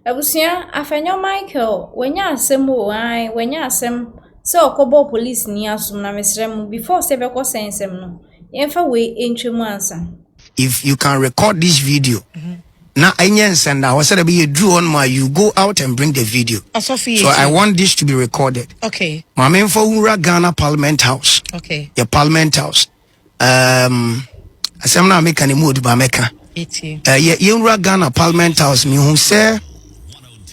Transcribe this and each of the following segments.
Ebusia Afenyo Michael wenya asem o an wenya asem se okobo police ni asum na mesrem before se be ko sensem no yemfa we entwemu ansa. If you can record this video now I send I was said be you drew on my you go out and bring the video. So I want this to be recorded. Okay. My main for Ghana Parliament House. Okay. Your Parliament House. Asem na make any mood ba meka. Yeah, Ghana Parliament House me who say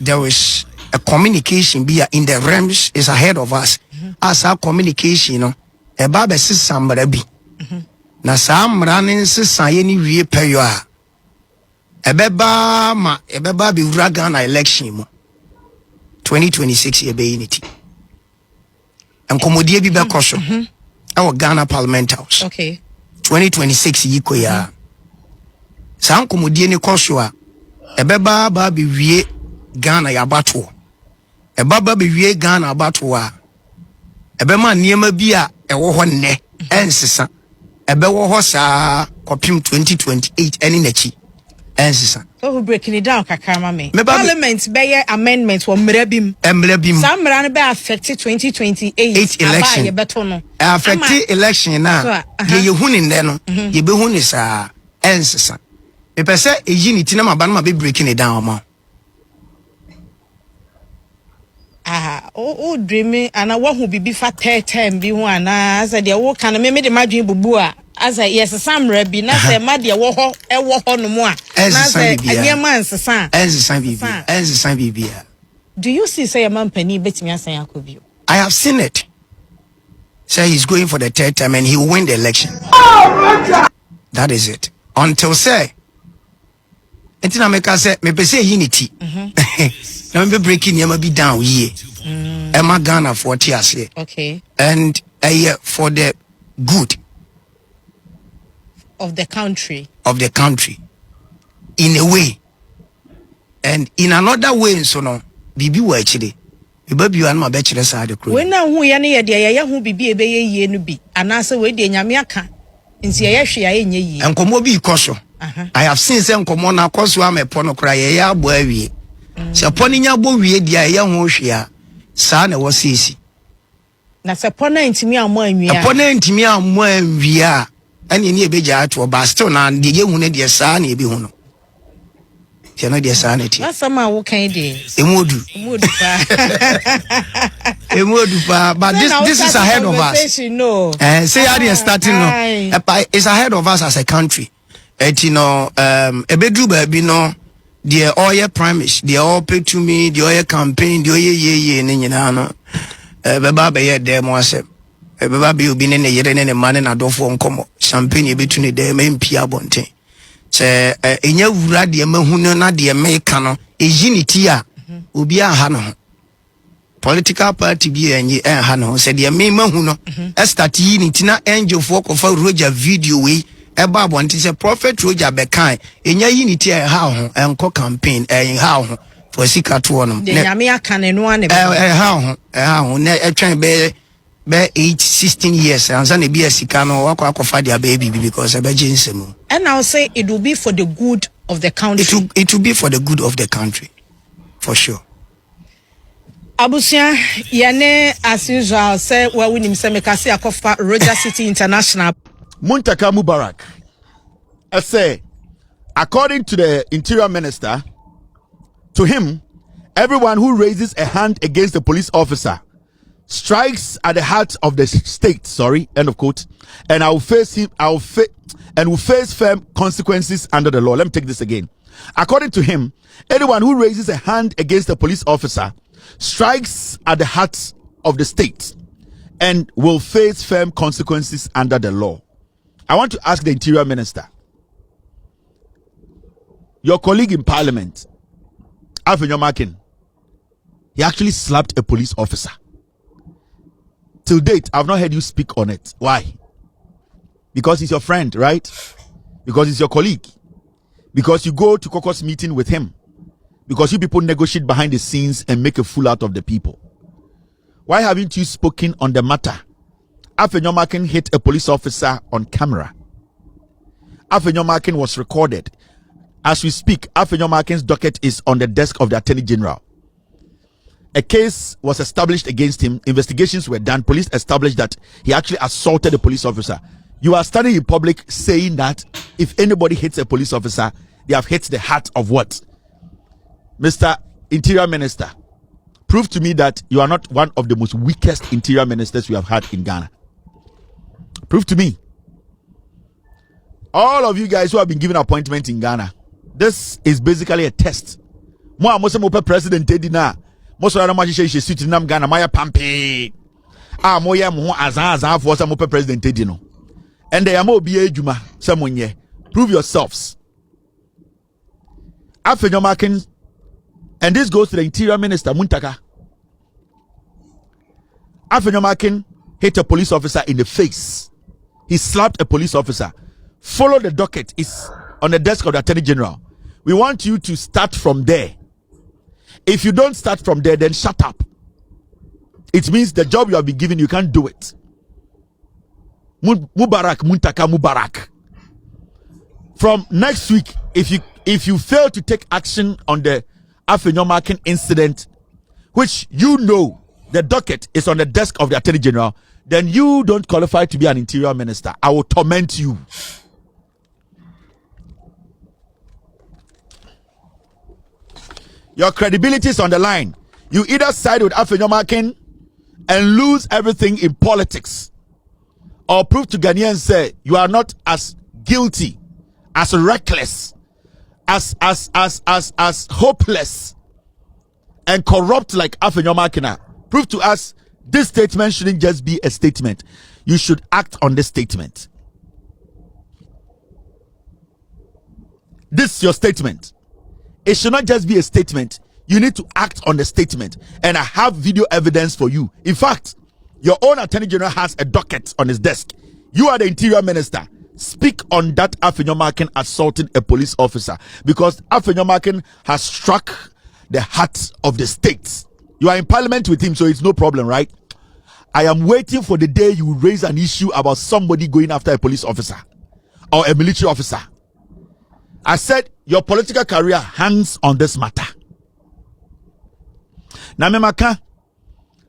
there is a communication be in the realms is ahead of us. As our communication, you know, a baba sis somebody be. Na sam running sisan ni wie peyo a. Ebeba be Ghana election mo. 2026 ye be unity. And komodie bi be koso. Our Ghana Parliament House. Okay. 2026 yiko ya. Sam komodie ni koso a. Ebeba ba be wie Ghana ya bato. Ebaba be wie Ghana bato a. Ebema niema bi a ewo ho nne ensesa. Ebewo ho sa kopim 2028 eni nachi. Ensesa. So who breaking it down kakama me. Parliament be amendment wo mrabim. Emrabim. Some mra be affect 2028 election. Ye beto no. Affect election na. Ye huni nde no. Ye be huni sa ensesa. Me pese unity na maba na be breaking it down ma. Dreaming and I want who be for 10 be one as I dear walk and me the madrin bubua as I yes some rabbi na say madia wo ho e wo ho no mo a na say anya man sesa ensesan bibia. Do you see say a man pani betimi asan akobio? I have seen it. Say he's going for the third time and he will win the election. That is it. Until say Entina meka say me pese unity. Now be breaking yama be down here. Emma Ghana for TSA. Okay. And for the good of the country. In a way. And in another way, so no, bibi wa actually. Bibi wan ma be kire sa de kro. When na hu ye ne ye de ye hu bibi e be ye no bi. Anase we de nyame aka. Nti ye hwe ya enye yi. Enkomo bi ikoso. I have seen say enkomo na koso amepo no kra ye ya abo awie. Se poni nya bo wie dia ye ho hwe a sa na wo sisi. Na se pona ntimi ammo anwia. Pona ntimi ammo anwia. Ani ne ebeja ato ba still na de ye hu ne de sa na ebi hu no. Ti na de sa na ti. Asama wo kan de. Emodu pa. But this is ahead of us. No. Say how they starting no. It's ahead of us as a country. You know, ebedru ba bi no. The oil premise, the oil pay to me, the oil campaign, the oil ye nyina no. Beba be ye dem wasem. Beba be obi ne yere ne man na dofo nkomo. Champagne e betuni dem MP abonten. Se enya wura de mahunu na de meka no, unity a obi aha no. Political party bi enyi ha no. Se de me mahu no. Start unity na angel for kofa roja video we. Eba bonti se prophet Roger bekan enya unity e ha ho enko campaign ha ho for sika to no de nyame aka ne no ane ha ho na etwen be 16 years ansa na bi sika no wakwa akofa dia baby because ebe jinsemu. And I'll say it will be for the good of the country. It will be for the good of the country for sure. Abusia yene as usual say we win him say make say akofa Roger City International Muntaka Mubarak. I say, according to the Interior Minister, to him, everyone who raises a hand against a police officer strikes at the heart of the state. End of quote. And will face firm consequences under the law. Let me take this again. According to him, anyone who raises a hand against a police officer strikes at the heart of the state and will face firm consequences under the law. I want to ask the Interior Minister, your colleague in Parliament, Afenyo Markin, he actually slapped a police officer. Till date, I've not heard you speak on it. Why? Because he's your friend, right? Because he's your colleague. Because you go to caucus meeting with him. Because you people negotiate behind the scenes and make a fool out of the people. Why haven't you spoken on the matter? Afenyo Markin hit a police officer on camera. Afenyo Markin was recorded. As we speak, Afenyo Markin's docket is on the desk of the Attorney General. A case was established against him. Investigations were done. Police established that he actually assaulted a police officer. You are standing in public saying that if anybody hits a police officer, they have hit the heart of what? Mr. Interior Minister, prove to me that you are not one of the most weakest interior ministers we have had in Ghana. Prove to me. All of you guys who have been given appointment in Ghana, this is basically a test. Mo amose mo president edina. Mo so na ma hye suit nam Ghana ma ya pampe. Ah mo ye mo azan for some president edino. And they are more be ejuma someone ye. Prove yourselves. Afenyo Markin, and this goes to the Interior Minister Muntaka. Afenyo Markin hit a police officer in the face. He slapped a police officer. Follow the docket. It's on the desk of the Attorney General. We want you to start from there. If you don't start from there, then shut up. It means the job you have been given, you can't do it. Mubarak, Muntaka, Mubarak. From next week, if you fail to take action on the Afenyo Markin incident, which you know the docket is on the desk of the Attorney General, then you don't qualify to be an Interior Minister. I will torment you. Your credibility is on the line. You either side with Afenyo Markin and lose everything in politics, or prove to Ghanaians say you are not as guilty, as reckless, as hopeless and corrupt like Afenyo Markin. Prove to us this statement shouldn't just be a statement. You should act on this statement. This is your statement. It should not just be a statement. You need to act on the statement. And I have video evidence for you. In fact, your own Attorney General has a docket on his desk. You are the Interior Minister. Speak on that Afenyo Markin assaulting a police officer, because Afenyo Markin has struck the heart of the state. You are in parliament with him, so it's no problem, right? I am waiting for the day you raise an issue about somebody going after a police officer or a military officer. I said your political career hangs on this matter. Na me maka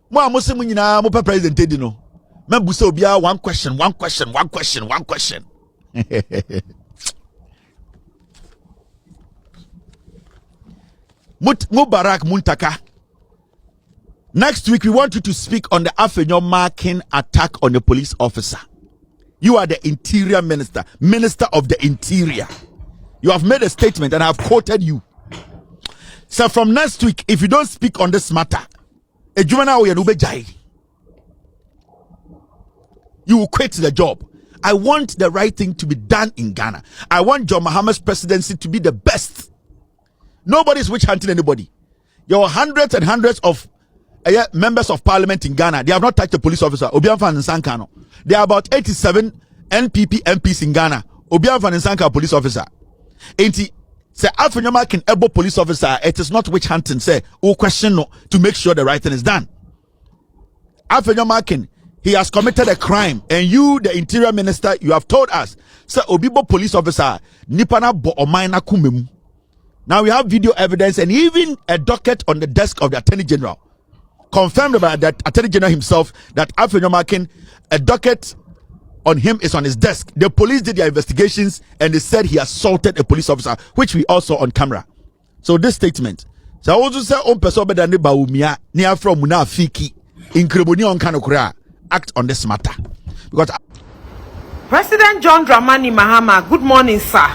mo amosi munyina mo president edino. Me busa obia one question. Mubarak Muntaka. Next week we want you to speak on the Afenyo Markin attack on the police officer. You are the Interior Minister, Minister of the Interior. You have made a statement and I have quoted you. So from next week, if you don't speak on this matter, you will quit the job. I want the right thing to be done in Ghana. I want John Mahama's presidency to be the best. Nobody's witch hunting anybody. There are hundreds and hundreds of members of parliament in Ghana. They have not touched a police officer. There are about 87 NPP MPs in Ghana. Police officer. Say Afenyo Markin able police officer, it is not witch hunting. Say question no, to make sure the right thing is done. Afenyo Markin, he has committed a crime, and you, the Interior Minister, you have told us, say Obibo police officer, nipana bo omaina kumemu. Now we have video evidence and even a docket on the desk of the Attorney General, confirmed by the Attorney General himself that Afenyo Markin, a docket on him is on his desk. The police did their investigations and they said he assaulted a police officer, which we also on camera. So this statement, so I also say on person better than Baumia near from Munafiki in Kreboni on Kanokura. Act on this matter, because President John Dramani Mahama, good morning, sir.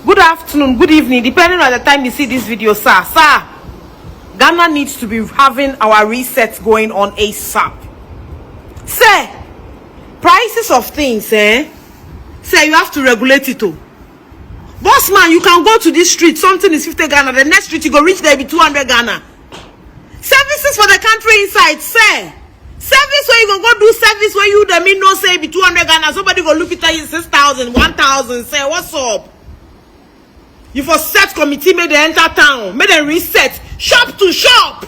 Good afternoon, good evening, depending on the time you see this video, sir. Sir, Ghana needs to be having our reset going on ASAP. Sir, prices of things, say you have to regulate it too. Boss man, you can go to this street, something is 50 Ghana, the next street you go reach there be 200 Ghana. Services for the country inside, say. Service where you can go do service where you the mean no say be 200 Ghana. Somebody go look at you 6,000, 1,000. Say what's up? You for set committee made they enter town, made them reset shop to shop.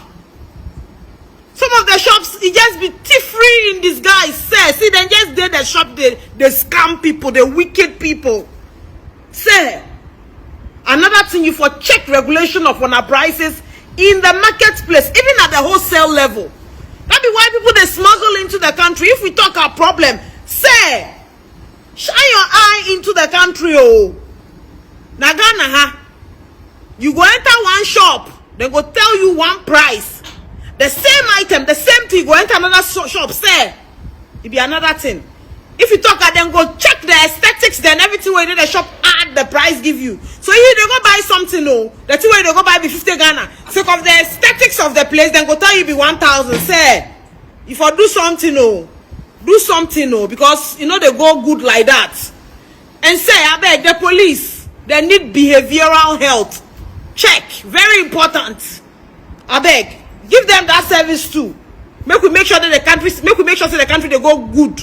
Some of the shops it just be thief-free in disguise. Say see then just did the shop they scam people, the wicked people. Say Another thing, you for check regulation of on our prices in the marketplace, even at the wholesale level. That be why people they smuggle into the country. If we talk our problem, say, shine your eye into the country, oh. Na Ghana, ha. You go enter one shop, they go tell you one price. The same item, the same thing, go enter another shop, say, it be another thing. If you talk at them, go check the aesthetics, then everything where the shop add the price give you. So if they go buy something, no, the thing where they go buy be 50 Ghana. So of the aesthetics of the place, then go tell you be 1,000. Say, if I do something, no, do something, no, because you know they go good like that. And say, I beg the police, they need behavioral health check, very important. I beg, give them that service too. Make sure that the country, the country they go good.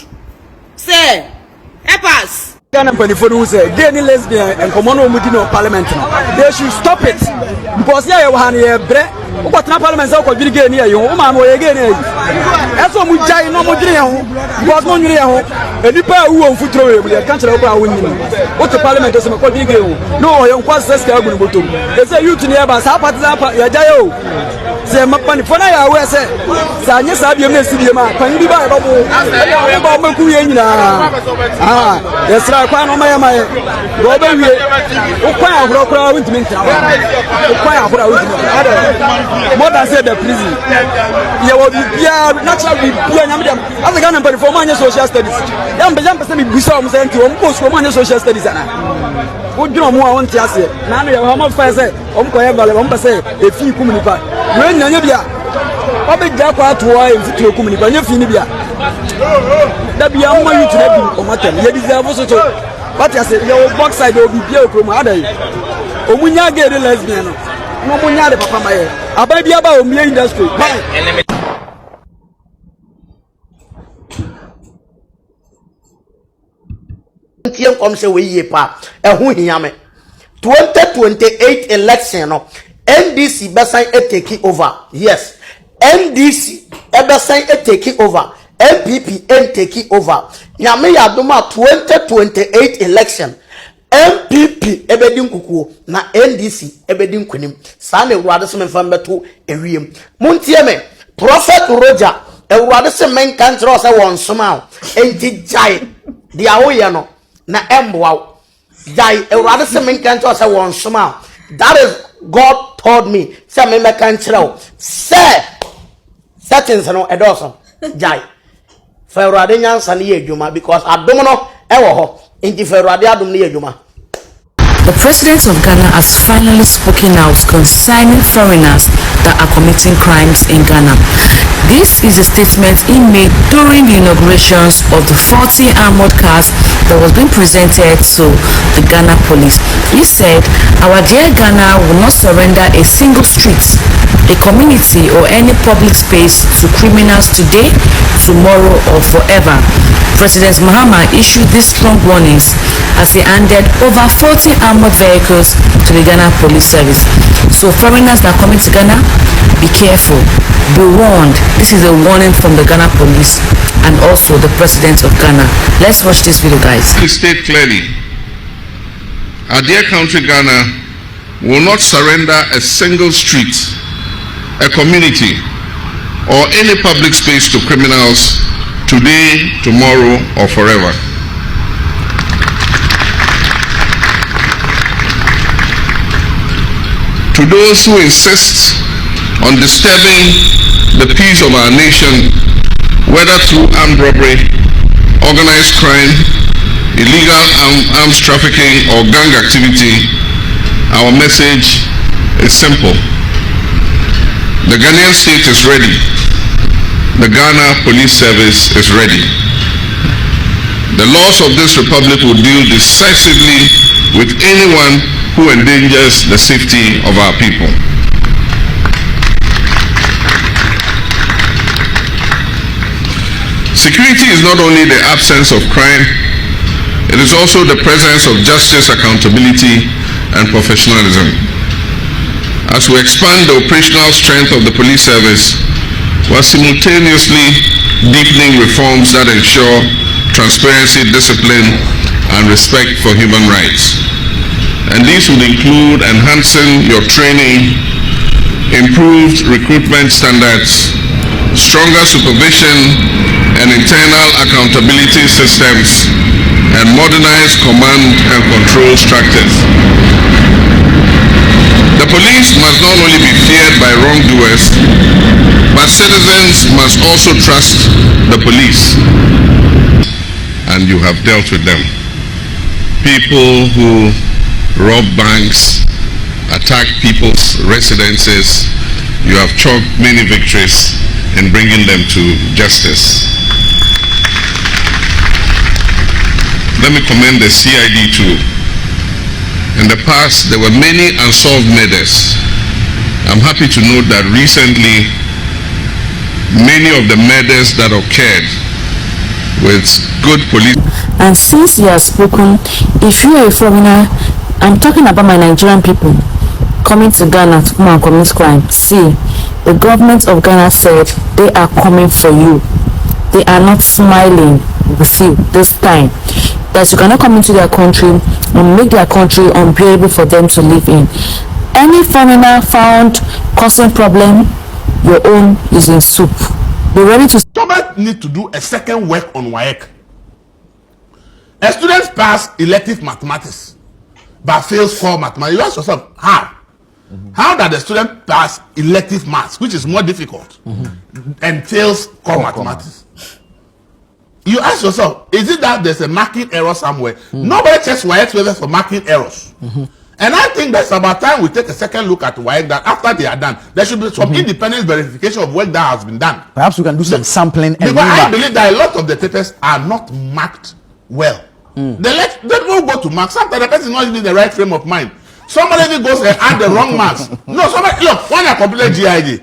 Say, help us. Ghana who say gay and lesbian and common no parliament. They should stop it because yeah, you have a bread. What parliament is called gay near you? Man, we again. That's what we jai no more dream. Because no near home. And the power who on foot road, we can't tell about winning. What the parliament is called gay. No, you want to say they say you to near us. How about Yajayo? Say, Mapani, for now, I say, Sanya Sabia Messima, can you buy about Makuya? Ah, yes, I can't know my Robert. Okwaya Brokra with me. Okwaya Brokra with me. More than said the prison. You will be naturally as a Ghana for my social studies. Young person be some sent to almost for my social studies. Would you know more on Tiasia? None of how much fire say, say, a few communica. When Nanabia, Bobby Japa to wife to a communica, you finibia. That be a money to them or matter. You deserve also to. But I said, your box side will be pure from other. Omunya get a lesbian. No munya de papa my. A baby about me industry. Come say we ye pa who hiyame 2028 election no NDC besan take over. Yes, NDC besan take over. NPP take over. Nyame yadoma 2028 election NPP ebedin kukuo na NDC ebedin kunim. Sa na ewurade se memfa mbeto ewiem. Muntie me Prophet Roger ewurade se men kantre se won soma enti jai dia woye no na emboa jai ewurade se men kantre se won soma. That is God told me say me kantre o say settings no edoso jai fa ewurade nyansa ne yedwuma because adom no ewo ho enti fa ewurade adom ne yedwuma. The president of Ghana has finally spoken out concerning foreigners that are committing crimes in Ghana. This is a statement he made during the inaugurations of the 40 armored cars that was being presented to the Ghana police. He said, "Our dear Ghana will not surrender a single street, a community or any public space to criminals today, tomorrow or forever." President Mahama issued these strong warnings as he handed over 40 armored vehicles to the Ghana Police Service. So foreigners that come into Ghana, be careful, be warned. This is a warning from the Ghana Police and also the President of Ghana. Let's watch this video, guys. To state clearly, our dear country Ghana will not surrender a single street, a community, or any public space to criminals today, tomorrow, or forever. To those who insist on disturbing the peace of our nation, whether through armed robbery, organized crime, illegal arms trafficking, or gang activity, our message is simple. The Ghanaian state is ready. The Ghana Police Service is ready. The laws of this republic will deal decisively with anyone who endangers the safety of our people. Security is not only the absence of crime, it is also the presence of justice, accountability, and professionalism. As we expand the operational strength of the police service, while simultaneously deepening reforms that ensure transparency, discipline, and respect for human rights. and these would include enhancing your training, improved recruitment standards, stronger supervision and internal accountability systems, and modernized command and control structures. The police must not only be feared by wrongdoers, but citizens must also trust the police. And you have dealt with them. People who rob banks, attack people's residences, you have chalked many victories in bringing them to justice. Let me commend the CID too. In the past, there were many unsolved murders. I'm happy to note that recently, many of the murders that occurred with good police. And since you have spoken, if you are a foreigner, I'm talking about my Nigerian people coming to Ghana to come and commit crime. See, the government of Ghana said they are coming for you. They are not smiling with you this time. That you cannot come into their country and make their country unbearable for them to live in. Any foreigner found causing problem, your own is in soup. Be ready to. Government need to do a second work on WAEC. A student pass elective mathematics but fails core mathematics. You ask yourself, how? How does the student pass elective maths, which is more difficult, and fails core mathematics? You ask yourself, is it that there's a marking error somewhere? Nobody checks WAEC whether for marking errors. And I think that's about time we take a second look at WAEC that after they are done, there should be some independent verification of work that has been done. Perhaps we can do some sampling. Because I believe that a lot of the papers are not marked well. They don't go to mark. Sometimes the person is not even in the right frame of mind. Somebody even goes and add the wrong marks. No, somebody, look, when I completed GID,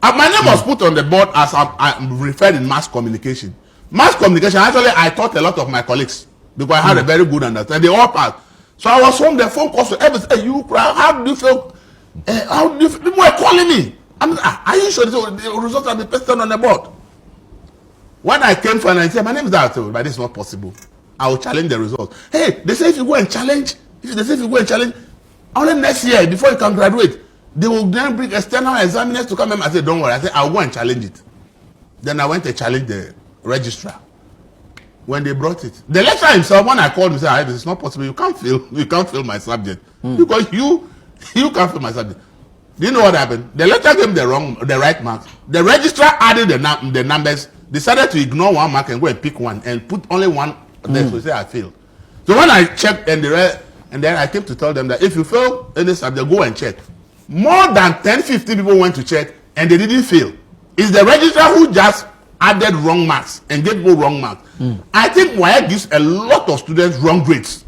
my name was put on the board as I'm referred in mass communication. Mass communication, actually, I taught a lot of my colleagues because I had a very good understanding. They all passed. So I was home, the phone calls to everything. Hey, you, how do you feel? How do you feel? People were calling me. I mean, are you sure the results have been pasted on the board? When I came for an I said, my name is that, but this is not possible. I will challenge the results. Hey, they say if you go and challenge, only next year, before you can graduate, they will then bring external examiners to come and I said, don't worry. I said, I'll go and challenge it. Then I went to challenge the registrar. When they brought it, the lecturer himself, when I called him, said, "It's not possible. You can't fail my subject because you can't fail my subject." Do you know what happened? The lecturer gave the right marks. The registrar added the numbers, decided to ignore one mark and go and pick one and put only one there. So say I failed. So when I checked and then I came to tell them that if you fail any subject, go and check. More than 10-15 people went to check and they didn't fail. It's the registrar who just added wrong marks and gave people wrong marks. I think WAEC gives a lot of students wrong grades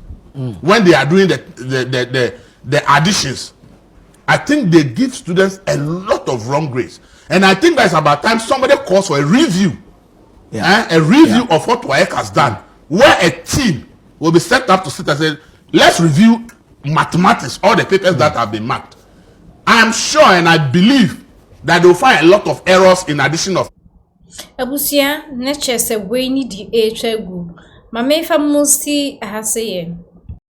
when they are doing the additions. I think they give students a lot of wrong grades. And I think that's about time somebody calls for a review. A review of what WAEC has done. Where a team will be set up to sit and say, let's review mathematics, all the papers that have been marked. I am sure and I believe that they will find a lot of errors in addition of Abusia, nature say we need the HA group. Mame fa musti ahaseye.